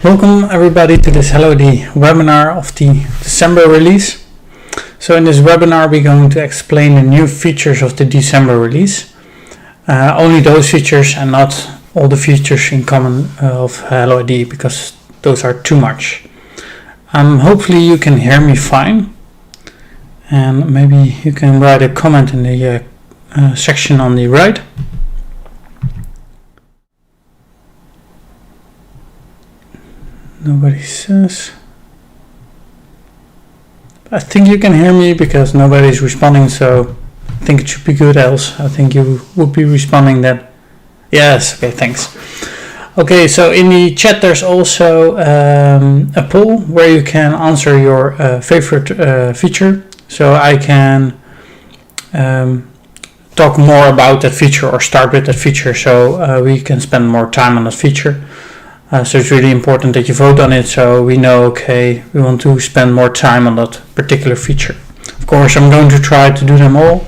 Welcome everybody to this HelloID webinar of the December release. So in this webinar we're going to explain the new features of the December release. Only those features and not all the features in common of HelloID, because those are too much. Hopefully you can hear me fine, and maybe you can write a comment in the section on the right. Nobody says. I think you can hear me because nobody's responding, so I think it should be good, else I think you would be responding that. Yes, okay, thanks. Okay, so in the chat there's also a poll where you can answer your favorite feature. So I can talk more about that feature or start with that feature, so we can spend more time on that feature. So it's really important that you vote on it, so we know, okay, we want to spend more time on that particular feature. Of course, I'm going to try to do them all,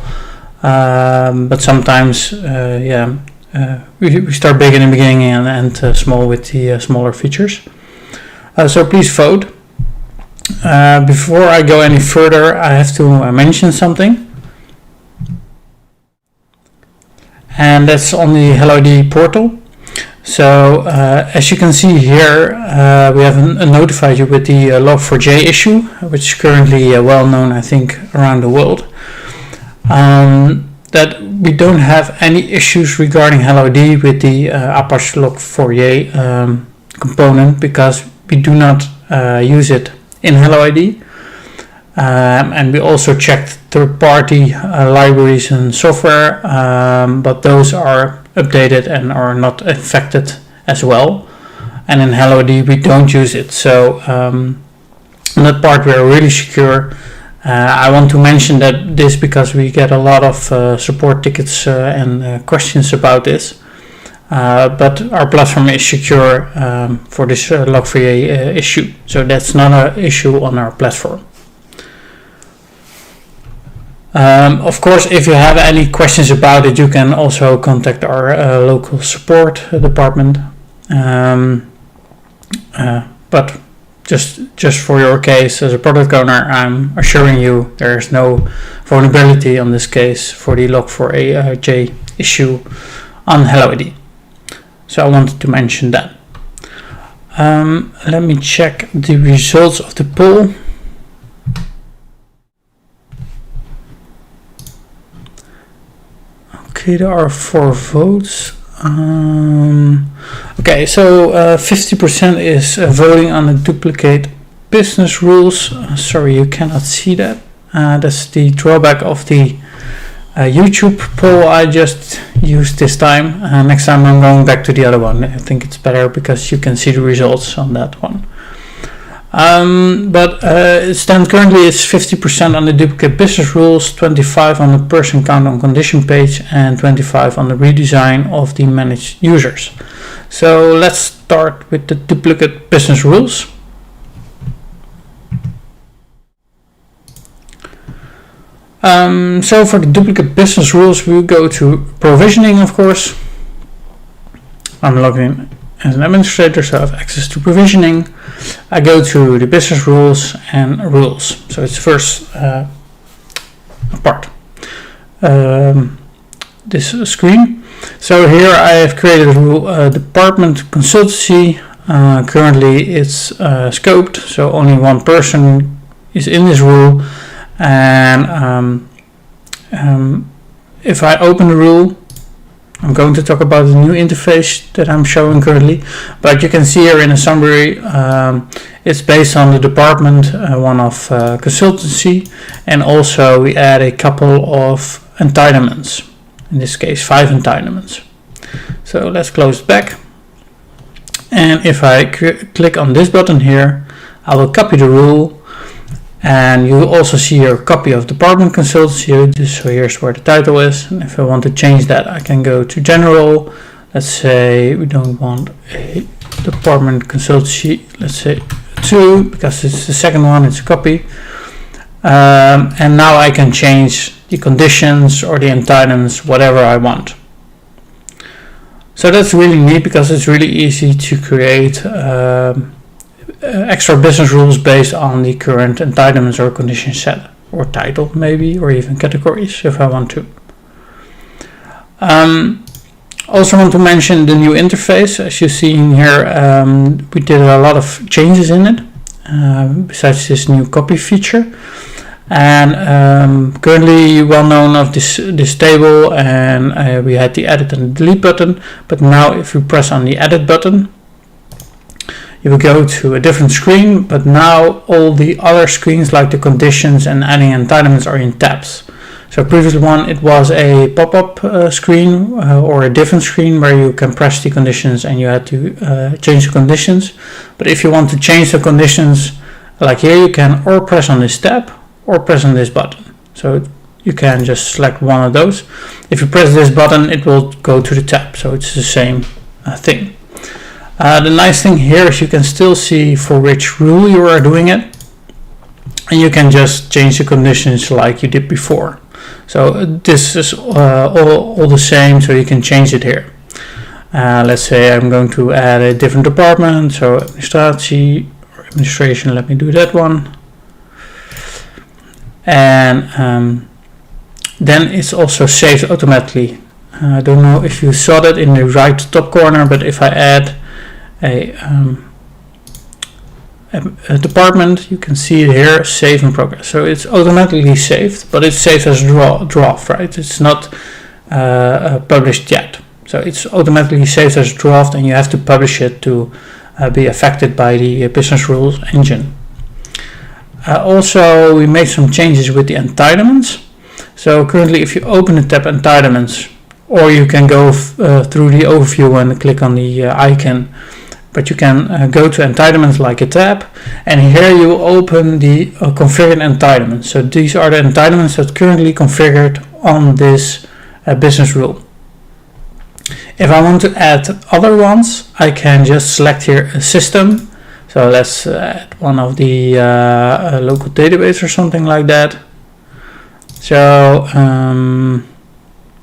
but sometimes, we start big in the beginning and end small with the smaller features. So please vote. Before I go any further, I have to mention something. And that's on the HelloID portal. So as you can see here, we have notified you with the log4j issue, which is currently well known, I think, around the world. That we don't have any issues regarding HelloID with the Apache log4j component, because we do not use it in HelloID. And we also checked third-party libraries and software, but those are updated and are not affected as well. And in HelloID we don't use it, so on that part we are really secure. I want to mention that this because we get a lot of support tickets and questions about this, but our platform is secure for this log4j issue, so that's not an issue on our platform. Of course, if you have any questions about it, you can also contact our local support department. But just for your case as a product owner, I'm assuring you there is no vulnerability on this case for the log4j issue on HelloID. So I wanted to mention that. Let me check the results of the poll. Okay, there are 4 votes. Okay, so 50% is voting on the duplicate business rules. Sorry, you cannot see that. That's the drawback of the YouTube poll I just used this time. Next time I'm going back to the other one. I think it's better because you can see the results on that one. But currently it's 50% on the duplicate business rules, 25 on the person count on condition page, and 25 on the redesign of the managed users. So let's start with the duplicate business rules. So for the duplicate business rules, we go to provisioning, of course. I'm logged in as an administrator, so I have access to provisioning. I go to the business rules and rules. So it's first part. This screen. So here I have created a rule, department consultancy. Currently it's scoped, so only one person is in this rule. And if I open the rule, I'm going to talk about the new interface that I'm showing currently, but you can see here in a summary, it's based on the department, one of consultancy, and also we add a couple of entitlements, in this case 5 entitlements. So let's close it back, and if I click on this button here, I will copy the rule. And you also see your copy of department consultancy. So here's where the title is. And if I want to change that, I can go to general. Let's say we don't want a department consultancy. Let's say 2, because it's the second one, it's a copy. And now I can change the conditions or the entitlements, whatever I want. So that's really neat because it's really easy to create extra business rules based on the current entitlements or condition set, or title maybe, or even categories if I want to. Also want to mention the new interface. As you see in here, we did a lot of changes in it, besides this new copy feature. And currently well known of this table, and we had the edit and delete button, but now if you press on the edit button, you will go to a different screen, but now all the other screens like the conditions and adding entitlements are in tabs. So previous one, it was a pop-up screen or a different screen where you can press the conditions and you had to change the conditions. But if you want to change the conditions, like here, you can or press on this tab or press on this button. So you can just select one of those. If you press this button, it will go to the tab. So it's the same thing. The nice thing here is you can still see for which rule you are doing it. And you can just change the conditions like you did before. So this is all the same, so you can change it here. Let's say I'm going to add a different department, so administration, let me do that one. And then it's also saved automatically. I don't know if you saw that in the right top corner, but if I add a department, you can see it here, save in progress. So it's automatically saved, but it's saved as draft, right? It's not published yet. So it's automatically saved as draft, and you have to publish it to be affected by the business rules engine. Also, we made some changes with the entitlements. So currently, if you open the tab entitlements, or you can go through the overview and click on the icon, but you can go to entitlements like a tab, and here you open the configured entitlements. So these are the entitlements that are currently configured on this business rule. If I want to add other ones, I can just select here a system. So let's add one of the local database or something like that. So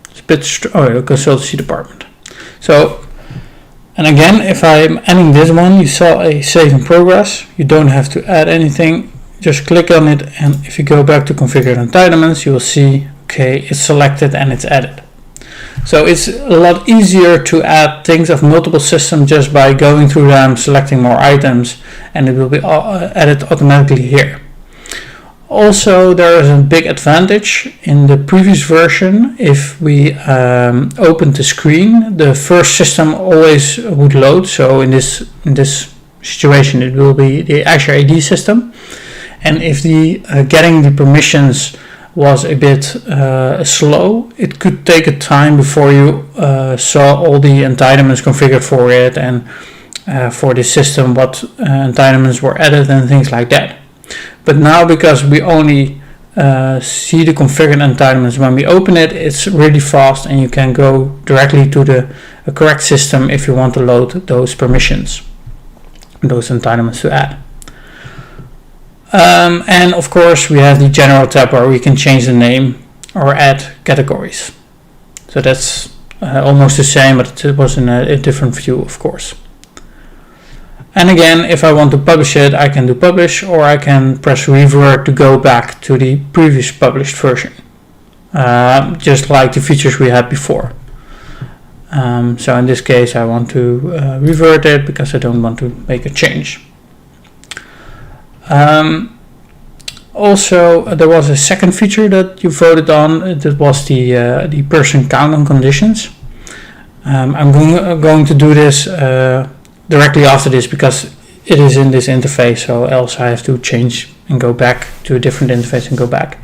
it's a bit consultancy department. So, and again, if I'm adding this one, you saw a save in progress. You don't have to add anything. Just click on it, and if you go back to configured entitlements, you will see, okay, it's selected and it's added. So it's a lot easier to add things of multiple systems just by going through them, selecting more items, and it will be added automatically here. Also, there is a big advantage in the previous version. If we open the screen, the first system always would load. So in this situation, it will be the Azure AD system. And if the getting the permissions was a bit slow, it could take a time before you saw all the entitlements configured for it, and for the system what entitlements were added and things like that. But now, because we only see the configured entitlements when we open it, it's really fast, and you can go directly to the correct system if you want to load those permissions, those entitlements to add. And of course, we have the general tab where we can change the name or add categories. So that's almost the same, but it was in a different view, of course. And again, if I want to publish it, I can do publish, or I can press revert to go back to the previous published version, just like the features we had before. So in this case, I want to revert it because I don't want to make a change. Also, there was a second feature that you voted on. That was the person count on conditions. I'm going to do this directly after this because it is in this interface, so else I have to change and go back to a different interface and go back.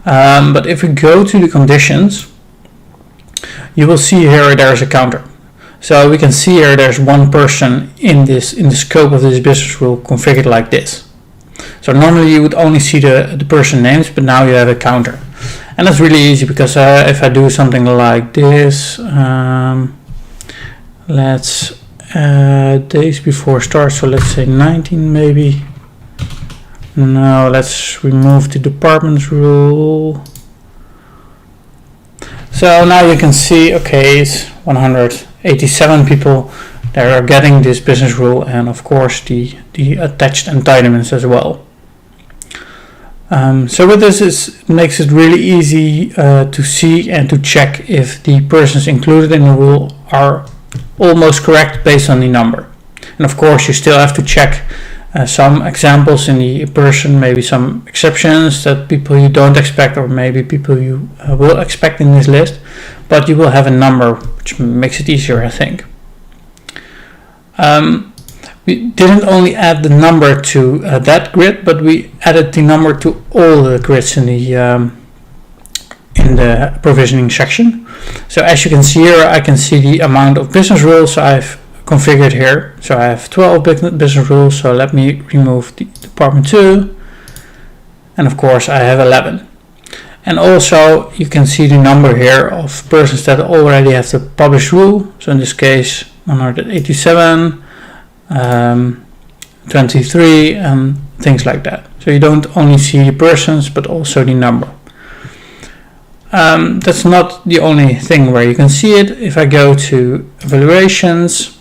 But if we go to the conditions, you will see here there's a counter. So we can see here there's one person in the scope of this business rule configured like this. So normally you would only see the person names, but now you have a counter. And that's really easy because if I do something like this, let's days before start, so let's say 19 maybe. Now let's remove the departments rule. So now you can see, okay, it's 187 people they are getting this business rule and of course the attached entitlements as well. So with this, it makes it really easy to see and to check if the persons included in the rule are almost correct based on the number. And of course you still have to check some examples in the person, maybe some exceptions that people you don't expect or maybe people you will expect in this list, but you will have a number, which makes it easier, I think. We didn't only add the number to that grid, but we added the number to all the grids in the provisioning section. So as you can see here, I can see the amount of business rules I've configured here. So I have 12 business rules, so let me remove the department 2, and of course I have 11. And also you can see the number here of persons that already have the published rule, so in this case 187, 23 and things like that. So you don't only see the persons but also the number. That's not the only thing where you can see it. If I go to evaluations,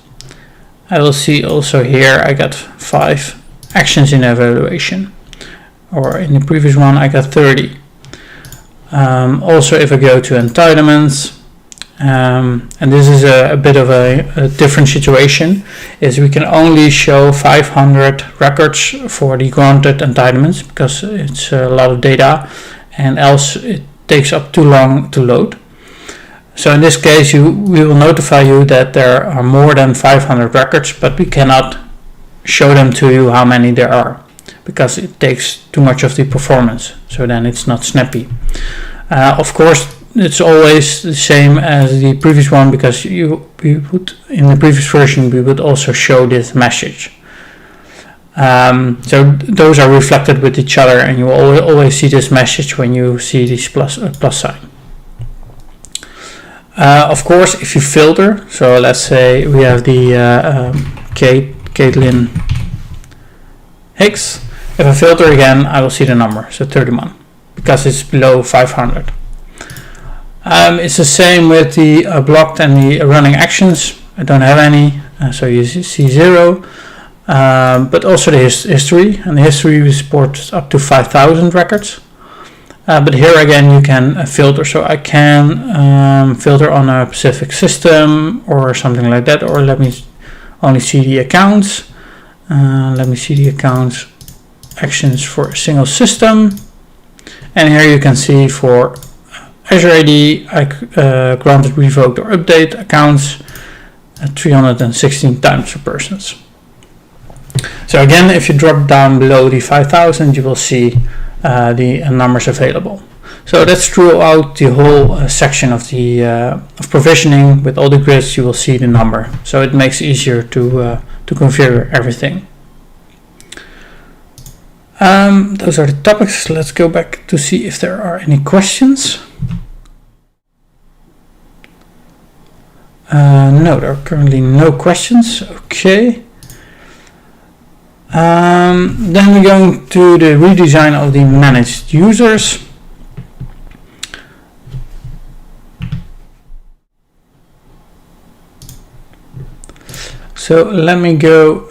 I will see also here I got 5 actions in evaluation, or in the previous one I got 30. Also if I go to entitlements, and this is a bit of a different situation, is we can only show 500 records for the granted entitlements because it's a lot of data and else it takes up too long to load. So in this case we will notify you that there are more than 500 records, but we cannot show them to you how many there are because it takes too much of the performance, so then it's not snappy. Of course it's always the same as the previous one, because we would, in the previous version we would also show this message. So those are reflected with each other and you will always see this message when you see this plus sign. Of course if you filter, so let's say we have the Caitlin Hicks, if I filter again I will see the number, so 31, because it's below 500. It's the same with the blocked and the running actions. I don't have any, so you see 0. But also the history, and the history we support up to 5,000 records. But here again you can filter, so I can filter on a specific system or something like that, or let me only see the accounts. Let me see the accounts actions for a single system, and here you can see for Azure ID I granted, revoked or update accounts 316 times per persons. So again, if you drop down below the 5,000 you will see the numbers available. So that's throughout the whole section of the of provisioning. With all the grids you will see the number, so it makes it easier to configure everything. Those are the topics. Let's go back to see if there are any questions. No, there are currently no questions. Okay. Then we're going to the redesign of the managed users. So let me go.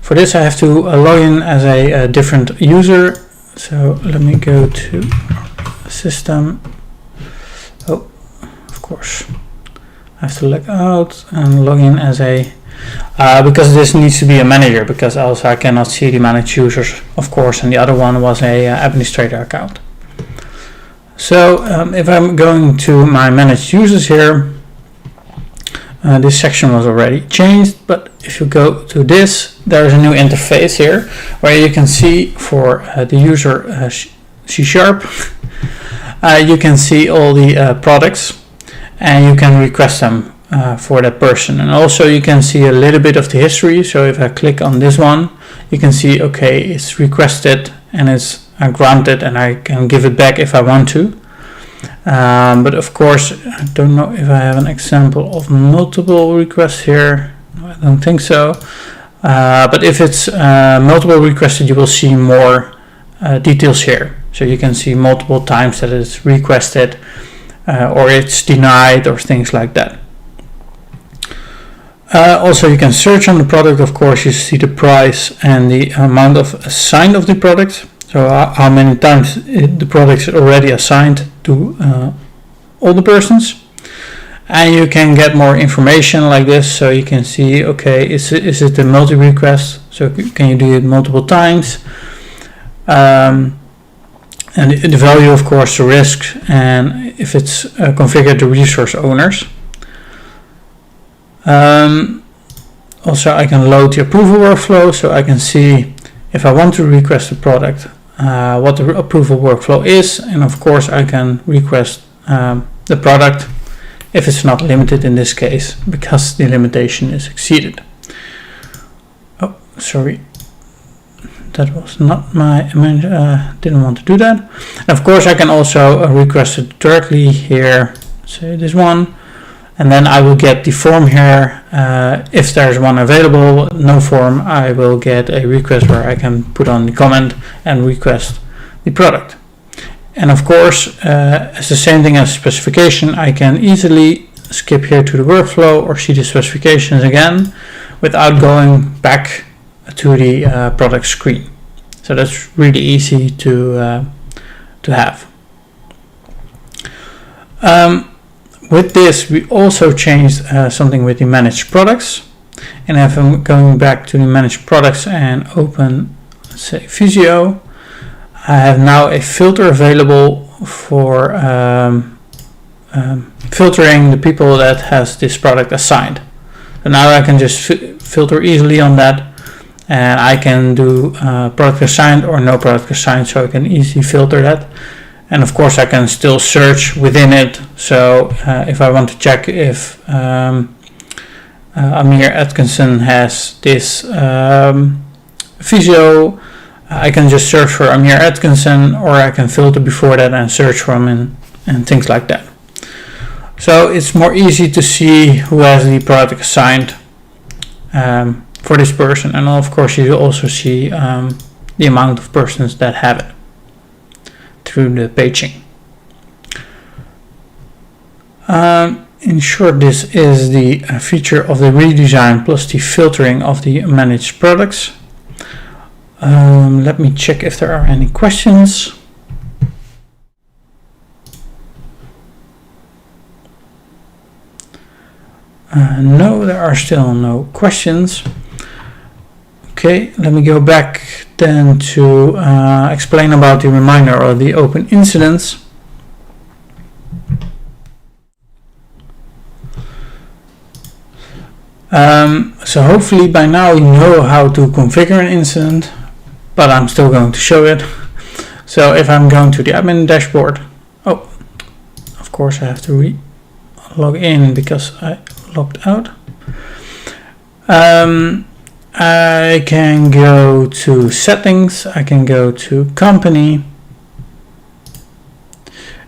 For this I have to log in as a different user. So let me go to system. Oh, of course. I have to log out and log in as a because this needs to be a manager, because else I cannot see the managed users, of course, and the other one was a administrator account. So if I'm going to my managed users here, this section was already changed, but if you go to this, there is a new interface here where you can see for the user C#, you can see all the products and you can request them for that person, and also you can see a little bit of the history. So if I click on this one, you can see, okay, it's requested and it's granted, and I can give it back if I want to. But of course I don't know if I have an example of multiple requests here. No, I don't think so. But if it's multiple requested, you will see more details here, so you can see multiple times that it's requested or it's denied or things like that. Also, you can search on the product. Of course, you see the price and the amount of assigned of the product. So how many times the product is already assigned to all the persons. And you can get more information like this. So you can see, okay, is it a multi-request? So can you do it multiple times? And the value, of course, the risk, and if it's configured to resource owners. Also, I can load the approval workflow, so I can see if I want to request a product, what the approval workflow is, and of course I can request the product if it's not limited in this case, because the limitation is exceeded. Oh, sorry, that was not my image, didn't want to do that. And of course I can also request it directly here, say this one, and then I will get the form here. If there's one available, no form, I will get a request where I can put on the comment and request the product. And of course, as the same thing as specification, I can easily skip here to the workflow or see the specifications again without going back to the product screen. So that's really easy to have. With this, we also changed something with the managed products. And if I'm going back to the managed products and open, let's say, Visio, I have now a filter available for filtering the people that has this product assigned. So now I can just filter easily on that, and I can do product assigned or no product assigned, so I can easily filter that. And of course I can still search within it. So if I want to check if Amir Atkinson has this Visio, I can just search for Amir Atkinson, or I can filter before that and search for him and things like that. So it's more easy to see who has the product assigned for this person. And of course you also see the amount of persons that have it through the paging. In short, this is the feature of the redesign plus the filtering of the managed products. Let me check if there are any questions. No, there are still no questions. Okay, let me go back then to explain about the reminder or the open incidents. So hopefully by now you know how to configure an incident, but I'm still going to show it. So if I'm going to the admin dashboard, oh, of course I have to log in because I logged out. I can go to settings, I can go to company,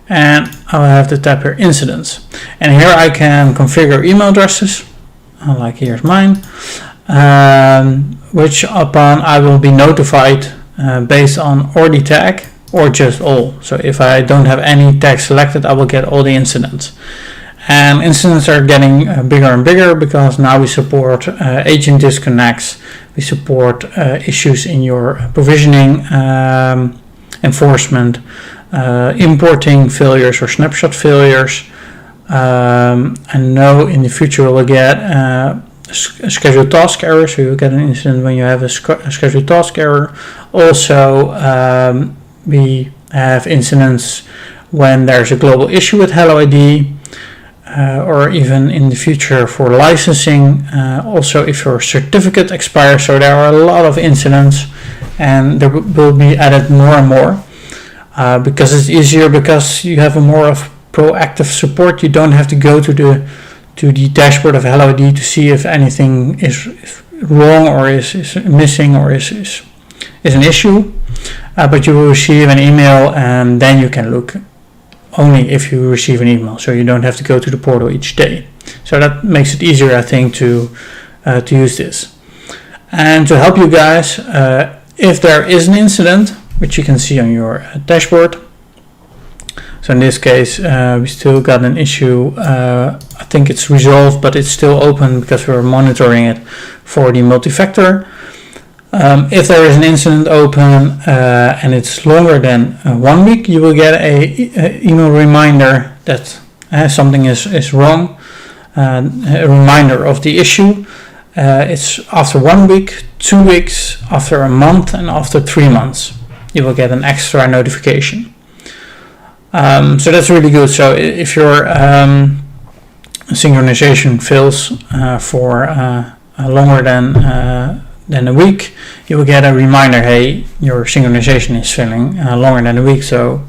and I'll have to tap here incidents. And here I can configure email addresses, like here's mine, which upon I will be notified based on or the tag or just all. So if I don't have any tag selected, I will get all the incidents. And incidents are getting bigger and bigger because now we support agent disconnects, we support issues in your provisioning, enforcement, importing failures or snapshot failures. I know in the future we'll get a scheduled task error, so you'll get an incident when you have a scheduled task error. Also, we have incidents when there's a global issue with HelloID. Or even in the future for licensing, also if your certificate expires. So there are a lot of incidents, and there will be added more and more because it's easier, because you have a more of proactive support. You don't have to go to the dashboard of HelloID to see if anything is wrong or is missing or is an issue, but you will receive an email, and then you can look only if you receive an email, so you don't have to go to the portal each day. So that makes it easier, I think, to use this. And to help you guys, if there is an incident, which you can see on your dashboard. So in this case, we still got an issue I think it's resolved, but it's still open because we're monitoring it for the multi-factor. If there is an incident open and it's longer than 1 week, you will get a email reminder that something is wrong, a reminder of the issue. It's after 1 week, 2 weeks, after a month, and after 3 months. You will get an extra notification. So that's really good. So if your synchronization fails for longer than a week, you will get a reminder, hey, your synchronization is failing longer than a week, so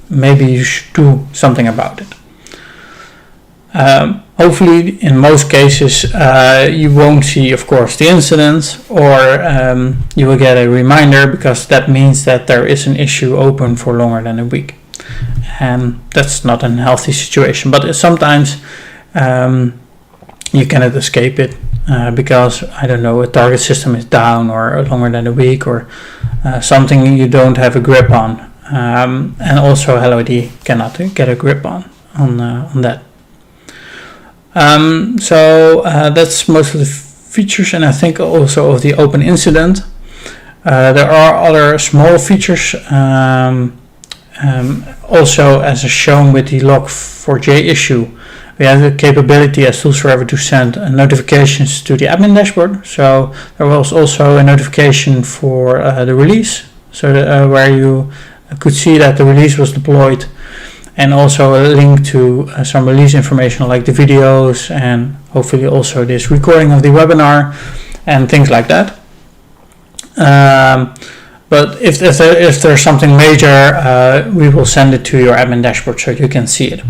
maybe you should do something about it. Hopefully, in most cases, you won't see, of course, the incident, or you will get a reminder, because that means that there is an issue open for longer than a week. And that's not a healthy situation, but sometimes you cannot escape it because, I don't know, a target system is down or longer than a week, or something you don't have a grip on. And also HelloID cannot get a grip on that. So that's most of the features, and I think also of the open incident. There are other small features also, as shown with the log4j issue. We have the capability as tools forever to send notifications to the admin dashboard. So there was also a notification for the release, so that, where you could see that the release was deployed, and also a link to some release information like the videos, and hopefully also this recording of the webinar and things like that. But if there's something major, we will send it to your admin dashboard so you can see it.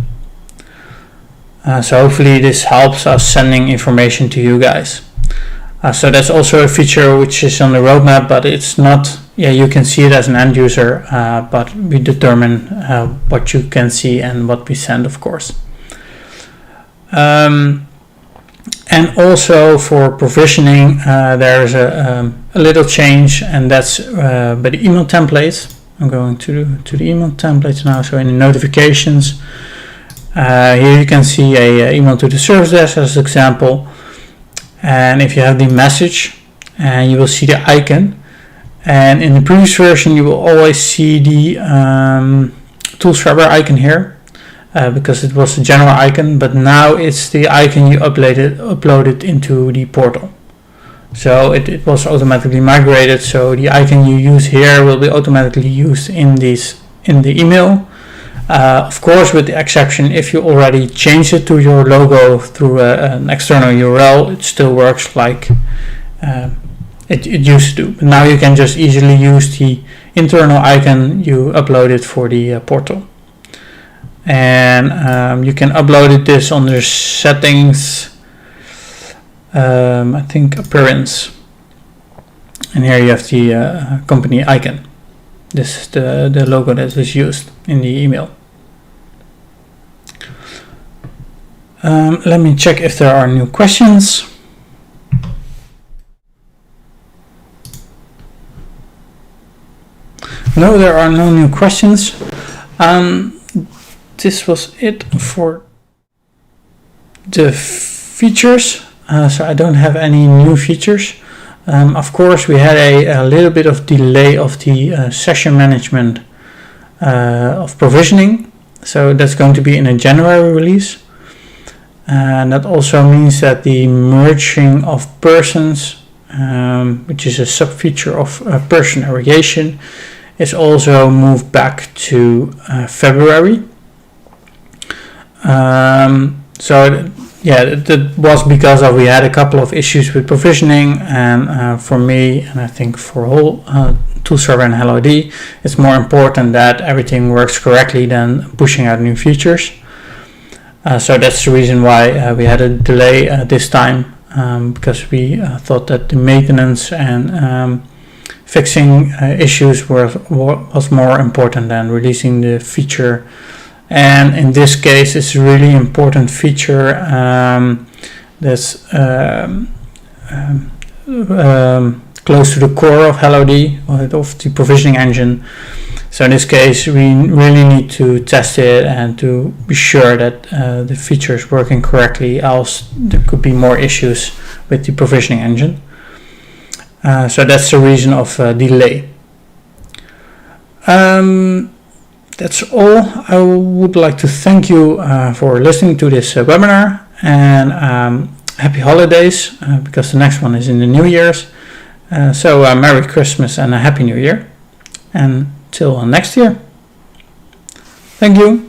So hopefully this helps us sending information to you guys. So that's also a feature which is on the roadmap, but it's not, you can see it as an end user, but we determine what you can see and what we send, of course. And also for provisioning, there's a little change, and that's by the email templates. I'm going to the email templates now. So in the notifications, here you can see a email to the service desk as an example. And if you have the message, and you will see the icon. And in the previous version, you will always see the Tools Forever icon here. Because it was a general icon, but now it's the icon you uploaded into the portal. So it was automatically migrated, so the icon you use here will be automatically used in the email. Of course, with the exception if you already changed it to your logo through an external URL, it still works like it used to. But now you can just easily use the internal icon you uploaded for the portal. And you can upload this under settings, I think appearance, and here you have the company icon. This is the logo that was used in the email. Let me check if there are new questions. No, there are no new questions. This was it for the features, so I don't have any new features. Of course, we had a little bit of delay of the session management of provisioning, so that's going to be in a January release. And that also means that the merging of persons, which is a sub-feature of person aggregation, is also moved back to February. So that was because we had a couple of issues with provisioning, and for me, and I think for whole Tools Forever and HelloID, it's more important that everything works correctly than pushing out new features. So that's the reason why we had a delay this time, because we thought that the maintenance and fixing issues was more important than releasing the feature. And in this case, it's a really important feature that's close to the core of HelloID, of the provisioning engine. So in this case, we really need to test it and to be sure that the feature is working correctly, else there could be more issues with the provisioning engine. So that's the reason of delay. That's all. I would like to thank you for listening to this webinar, and happy holidays, because the next one is in the New Year's. So Merry Christmas and a Happy New Year, and till next year. Thank you.